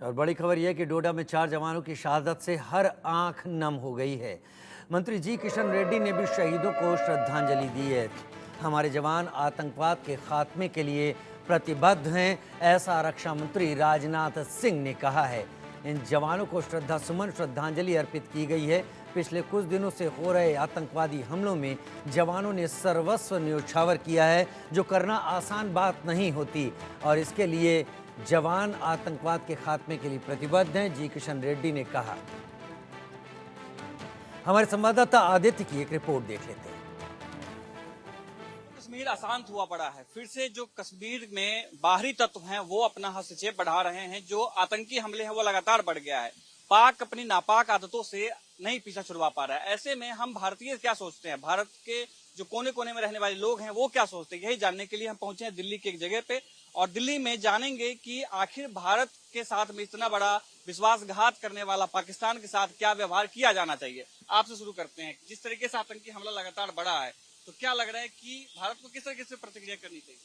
और बड़ी खबर यह कि डोडा में 4 जवानों की शहादत से हर आंख नम हो गई है। मंत्री जी किशन रेड्डी ने भी शहीदों को श्रद्धांजलि दी है। हमारे जवान आतंकवाद के खात्मे के लिए प्रतिबद्ध हैं, ऐसा रक्षा मंत्री राजनाथ सिंह ने कहा है। इन जवानों को श्रद्धांजलि अर्पित की गई है। पिछले कुछ दिनों से हो रहे आतंकवादी हमलों में जवानों ने सर्वस्व न्योछावर किया है, जो करना आसान बात नहीं होती, और इसके लिए जवान आतंकवाद के खात्मे के लिए प्रतिबद्ध हैं, जी किशन रेड्डी ने कहा। हमारे संवाददाता आदित्य की एक रिपोर्ट देख लेते हैं। कश्मीर अशांत हुआ पड़ा है। फिर से जो कश्मीर में बाहरी तत्व हैं वो अपना हस्तक्षेप बढ़ा रहे हैं। जो आतंकी हमले हैं वो लगातार बढ़ गया है। पाक अपनी नापाक आदतों से नहीं पीछा छुड़वा पा रहा है। ऐसे में हम भारतीय क्या सोचते हैं, भारत के जो कोने कोने में रहने वाले लोग हैं वो क्या सोचते हैं, यही जानने के लिए हम पहुंचे हैं दिल्ली की एक जगह पे। और दिल्ली में जानेंगे कि आखिर भारत के साथ में इतना बड़ा विश्वासघात करने वाला पाकिस्तान के साथ क्या व्यवहार किया जाना चाहिए। आपसे शुरू करते हैं। जिस तरीके से आतंकी हमला लगातार बढ़ा है, तो क्या लग रहा है कि भारत को किस तरीके से प्रतिक्रिया करनी चाहिए?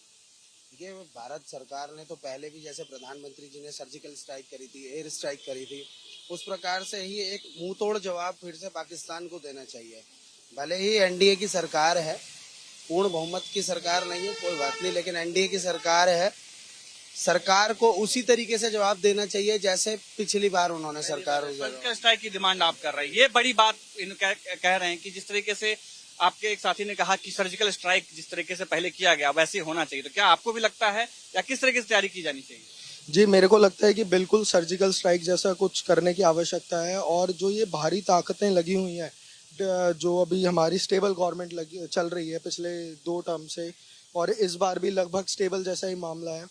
देखिए, भारत सरकार ने तो पहले भी, जैसे प्रधानमंत्री जी ने सर्जिकल स्ट्राइक करी थी, एयर स्ट्राइक करी थी, उस प्रकार से ही एक मुंह तोड़ जवाब फिर से पाकिस्तान को देना चाहिए। भले ही एनडीए की सरकार है, पूर्ण बहुमत की सरकार नहीं है, कोई बात नहीं, लेकिन एनडीए की सरकार है। सरकार को उसी तरीके से जवाब देना चाहिए जैसे पिछली बार उन्होंने सरकार सर्जिकल स्ट्राइक की डिमांड आप कर रहे हैं। ये बड़ी बात कह रहे हैं कि जिस तरीके से आपके एक साथी ने कहा कि सर्जिकल स्ट्राइक जिस तरीके से पहले किया गया वैसे होना चाहिए, तो क्या आपको भी लगता है या किस तरीके से तैयारी की जानी चाहिए? जी, मेरे को लगता है कि बिल्कुल सर्जिकल स्ट्राइक जैसा कुछ करने की आवश्यकता है। और जो ये बाहरी ताकतें लगी हुई हैं, जो अभी हमारी स्टेबल गवर्नमेंट चल रही है पिछले 2 टर्म से, और इस बार भी लगभग स्टेबल जैसा ही मामला है,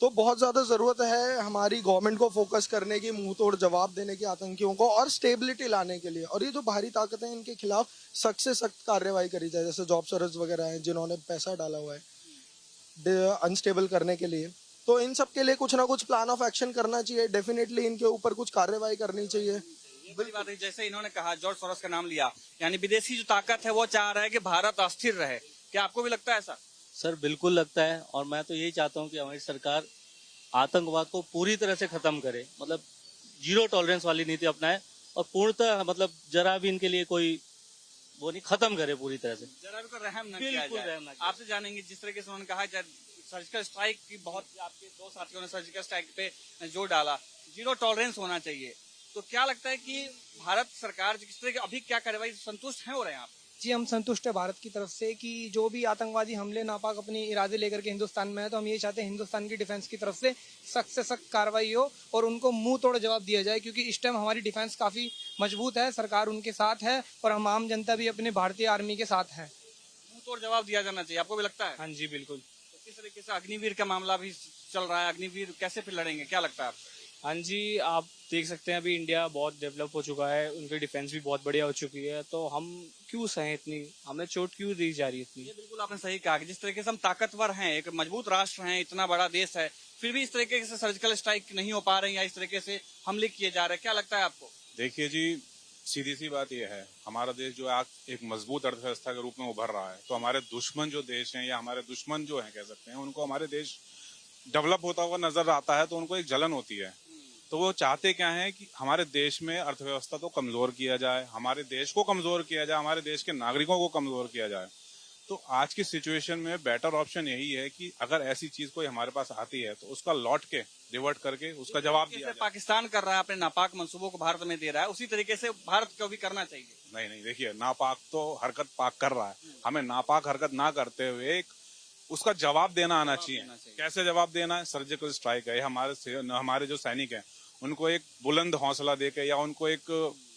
तो बहुत ज़्यादा ज़रूरत है हमारी गवर्नमेंट को फोकस करने की, मुंह तोड़ जवाब देने की आतंकियों को, और स्टेबिलिटी लाने के लिए। और ये जो बाहरी ताकतें हैं, इनके खिलाफ सख्त से सख्त कार्रवाई करी जाए। जैसे जॉब सर्च वगैरह हैं जिन्होंने पैसा डाला हुआ है अनस्टेबल करने के लिए, तो इन सब के लिए कुछ ना कुछ प्लान ऑफ एक्शन करना चाहिए। डेफिनेटली इनके ऊपर कुछ कार्रवाई करनी चाहिए। बड़ी बात है, जैसे इन्होंने कहा, जॉर्ज सोरोस का नाम लिया, यानी विदेशी जो ताकत है वो चाह रहा है कि भारत अस्थिर रहे। क्या आपको भी लगता है ऐसा? सर बिल्कुल लगता है, और मैं तो यही चाहता हूँ कि हमारी सरकार आतंकवाद को पूरी तरह से खत्म करे, मतलब जीरो टॉलरेंस वाली नीति अपनाए, और पूर्णतः मतलब जरा भी इनके लिए कोई वो नहीं, खत्म करे पूरी तरह से, जरा भी कोई रहम न किया जाए। आपसे जानेंगे, जिस तरीके से उन्होंने कहा सर्जिकल स्ट्राइक की, बहुत आपके 2 साथियों ने सर्जिकल स्ट्राइक पे जोर डाला, जीरो टॉलरेंस होना चाहिए, तो क्या लगता है कि भारत सरकार जिस तरह की अभी क्या कार्रवाई संतुष्ट है हो रहे हैं आप? जी, हम संतुष्ट है भारत की तरफ से कि जो भी आतंकवादी हमले नापाक अपने इरादे लेकर के हिंदुस्तान में है, तो हम ये चाहते हैं हिंदुस्तान की डिफेंस की तरफ से सख्त कार्रवाई हो और उनको मुंह तोड़ जवाब दिया जाए, क्योंकि इस टाइम हमारी डिफेंस काफी मजबूत है, सरकार उनके साथ है और हम आम जनता भी अपने भारतीय आर्मी के साथ है। मुंह तोड़ जवाब दिया जाना चाहिए, आपको भी लगता है? हाँ जी, बिल्कुल। तो किस तरीके से अग्निवीर का मामला भी चल रहा है, अग्निवीर कैसे फिर लड़ेंगे, क्या लगता है आपको? हाँ जी, आप देख सकते हैं अभी इंडिया बहुत डेवलप हो चुका है, उनकी डिफेंस भी बहुत बढ़िया हो चुकी है, तो हम क्यों सहें इतनी, हमें चोट क्यों दी जा रही है इतनी? ये बिल्कुल आपने सही कहा कि जिस तरीके से हम ताकतवर हैं, एक मजबूत राष्ट्र हैं, इतना बड़ा देश है, फिर भी इस तरीके से सर्जिकल स्ट्राइक नहीं हो पा रहे हैं या इस तरीके से हमले किए जा रहे हैं, क्या लगता है आपको? देखिए जी, सीधी सी बात यह है, हमारा देश जो है एक मजबूत अर्थव्यवस्था के रूप में उभर रहा है, तो हमारे दुश्मन जो देश हैं या हमारे दुश्मन जो हैं कह सकते हैं, उनको हमारे देश डेवलप होता हुआ नजर आता है तो उनको एक जलन होती है। तो वो चाहते क्या है कि हमारे देश में अर्थव्यवस्था तो कमजोर किया जाए, हमारे देश को कमजोर किया जाए, हमारे देश के नागरिकों को कमजोर किया जाए। तो आज की सिचुएशन में बेटर ऑप्शन यही है कि अगर ऐसी चीज कोई हमारे पास आती है तो उसका लौट के रिवर्ट करके उसका जवाब दिया जाए। पाकिस्तान कर रहा है, अपने नापाक मंसूबों को भारत में दे रहा है, उसी तरीके से भारत को भी करना चाहिए। नहीं, देखिए, नापाक तो हरकत पाक कर रहा है, हमें नापाक हरकत ना करते हुए उसका जवाब देना आना चाहिए। कैसे जवाब देना है? सर्जिकल स्ट्राइक है, हमारे जो सैनिक हैं उनको एक बुलंद हौसला देके या उनको एक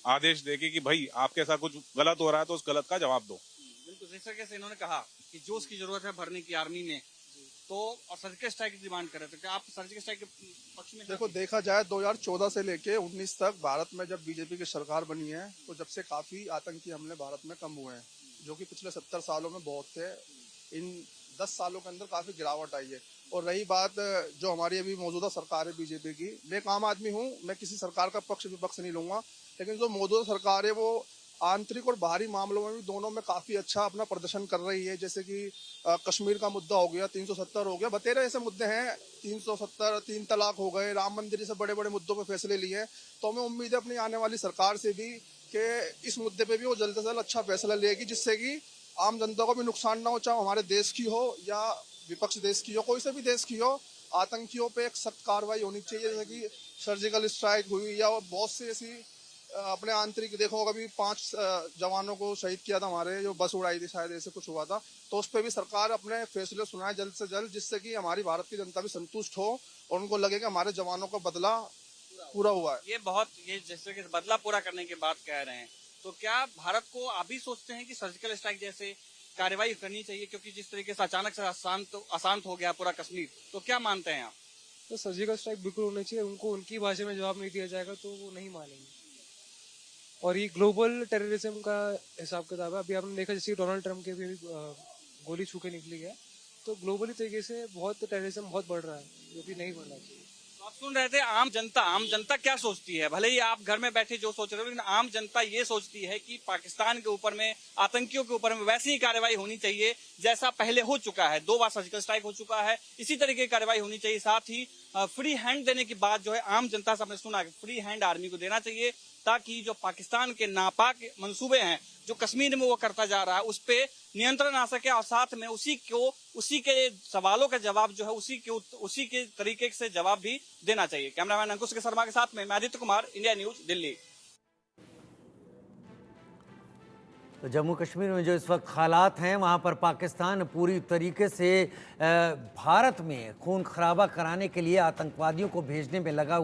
आदेश देके कि भाई आपके साथ कुछ गलत हो रहा है तो उस गलत का जवाब दो। बिल्कुल, जिस तरीके से इन्होंने कहा कि जोश की जरूरत है भरने की आर्मी में, तो और सर्जिकल स्ट्राइक की डिमांड कर रहे थे, क्या आप सर्जिकल स्ट्राइक के पक्ष में? देखो, देखा जाए 2014 से लेके 19 तक भारत में जब बीजेपी की सरकार बनी है, तो जब से काफी आतंकी हमले भारत में कम हुए हैं, जो कि पिछले 70 सालों में बहुत थे। इन 10 सालों के अंदर काफी गिरावट आई है। और रही बात जो हमारी अभी मौजूदा सरकार है बीजेपी की, मैं एक आम आदमी हूँ, मैं किसी सरकार का पक्ष विपक्ष नहीं लूंगा, लेकिन जो मौजूदा सरकार है वो आंतरिक और बाहरी मामलों में भी दोनों में काफी अच्छा अपना प्रदर्शन कर रही है। जैसे कि कश्मीर का मुद्दा हो गया, 370 हो गया, बतेरे ऐसे मुद्दे हैं, 370, 3 तलाक हो गए, राम मंदिर जैसे बड़े बड़े मुद्दों पे फैसले लिए हैं। तो हमें उम्मीद है अपनी आने वाली सरकार से भी कि इस मुद्दे पे भी वो जल्द से जल्द अच्छा फैसला लेगी, जिससे कि आम जनता को भी नुकसान ना हो, चाहे हमारे देश की हो या विपक्ष देश की हो, कोई से भी देश की हो। आतंकियों पे एक सख्त कार्रवाई होनी चाहिए, जैसे कि सर्जिकल स्ट्राइक हुई या बहुत सी ऐसी अपने आंतरिक देखो, कभी 5 जवानों को शहीद किया था हमारे, जो बस उड़ाई थी शायद, ऐसे कुछ हुआ था। तो उस पर भी सरकार अपने फैसले सुनाए जल्द से जल्द, जिससे कि हमारी भारत की जनता भी संतुष्ट हो और उनको लगे कि हमारे जवानों का बदला पूरा हुआ है। ये जैसे कि बदला पूरा करने की बात कह रहे हैं, तो क्या भारत को आप भी सोचते हैं कि सर्जिकल स्ट्राइक जैसे कार्रवाई करनी चाहिए, क्योंकि जिस तरीके से अचानक से अशांत हो गया पूरा कश्मीर, तो क्या मानते हैं आप? तो सर्जिकल स्ट्राइक बिल्कुल होनी चाहिए, उनको उनकी भाषा में जवाब नहीं दिया जाएगा तो वो नहीं मानेंगे। और ये ग्लोबल टेररिज्म का हिसाब किताब है। अभी आपने देखा जैसे डोनाल्ड ट्रंप के भी गोली छू के निकली है, तो ग्लोबली तरीके से बहुत टेररिज्म बहुत बढ़ रहा है, जो कि नहीं बढ़ना चाहिए। तो आप सुन रहे थे आम जनता क्या सोचती है। भले ही आप घर में बैठे जो सोच रहे हो, लेकिन आम जनता ये सोचती है कि पाकिस्तान के ऊपर में, आतंकियों के ऊपर में वैसी ही कार्रवाई होनी चाहिए जैसा पहले हो चुका है। 2 बार सर्जिकल स्ट्राइक हो चुका है, इसी तरीके की कार्रवाई होनी चाहिए। साथ ही फ्री हैंड देने की बात जो है आम जनता से आपने सुना कि फ्री हैंड आर्मी को देना चाहिए, ताकि जो पाकिस्तान के नापाक मंसूबे हैं जो कश्मीर में वो करता जा रहा है, उस पे नियंत्रण आ सके, और साथ में उसी के सवालों का जवाब जो है उसी के तरीके से जवाब भी देना चाहिए। कैमरामैन अंकुश के शर्मा के साथ में मैं आदित्य कुमार, इंडिया न्यूज, दिल्ली। तो जम्मू कश्मीर में जो इस वक्त हालात हैं, वहाँ पर पाकिस्तान पूरी तरीके से भारत में खून खराबा कराने के लिए आतंकवादियों को भेजने में लगा हुआ